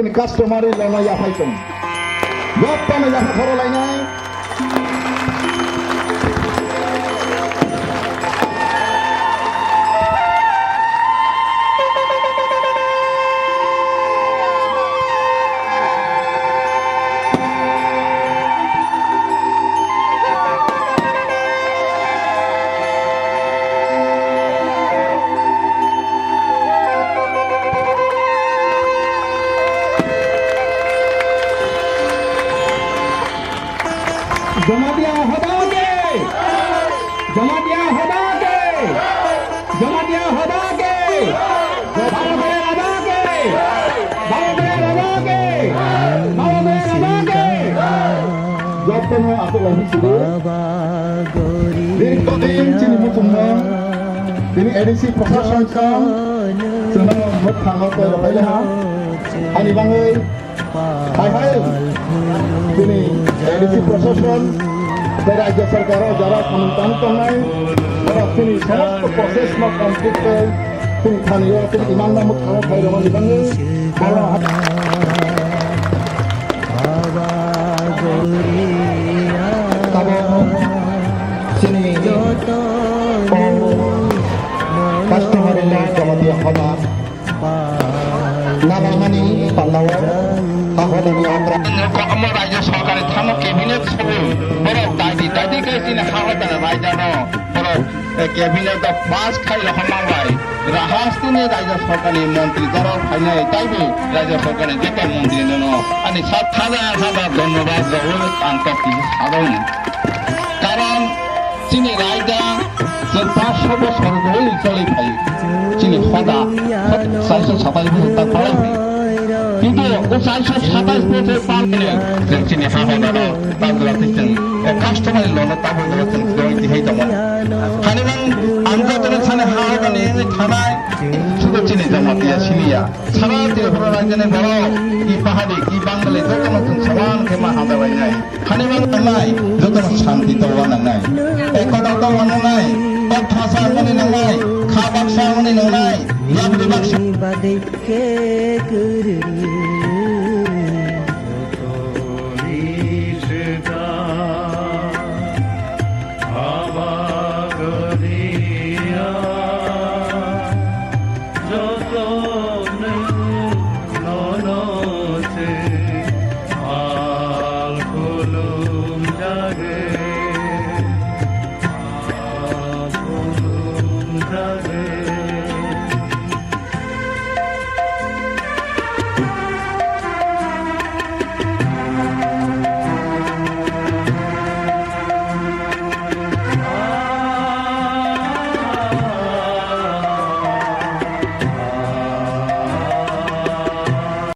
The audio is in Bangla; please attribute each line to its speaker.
Speaker 1: sini customer lama ya faiton yappa na ya khoro lainai जमा दिया हदा के जमा दिया हदा के जमा दिया हदा के बाबा राजा के बाबा राजा के बाबा राजा के जब तक मैं आपको लगी सुनो दिन को दिन चीनी मुझे दिन एडिसी प्रशासन का senang mukhamu ko pala ha ani bangai hai ini edisi প্রশাসন রাজ্য সরকার যারা সমন্বয় করনাই তারা তিনি সমস্ত প্রসেস না কমপ্লিট করে তিনি স্থানীয় তিনি ইমানদার মুখামুখ হয় রমন দিবাঙ্গে তিনি কাস্টমারের জমাতিয়া হবা নামামানি পাল্লাওয়া হাহদানি আমরা
Speaker 2: আমার রাজ্য সরকারের থানো ক্যাবিনেট সবে বড় দায়িত্ব কেসিনে হাহদানি রাজ্যানো বড় ক্যাবিনেট পাস খাই হমাবাই রাহাস্তিনি রাজ্য সরকারি মন্ত্রী যারা ফাইনাই তাইবে রাজ্য সরকারের যেটা মন্ত্রী নেন আমি হাজার হাজার ধন্যবাদ রহুল আন্তর্জাতিক সাধারণ কারণ চিনি রায়দা যে 500 বছর ধরে চলে খাই চিনি হদা 427 বছর তার ফলাই কিন্তু ও 427 বছর পারলে চিনি হাহদানো তাগুলা দিচ্ছেন কাস্টমারের লোন তাগুলা দিচ্ছেন দইতে হইতাম খানিমান আন্তর্জাতিক থানে হাহদানি থানায় শুধু চিনি জমা দিয়া সিলিয়া সারা ত্রিপুরা রাজ্যের বড় কি পাহাড়ি কি বাঙালি যত নতুন সমান খেমা হাদাবাই নাই খানিমান নাই যত শান্তি তো নাই একতা তো নাই ভাষা মনে নাই খাবার মনে নাই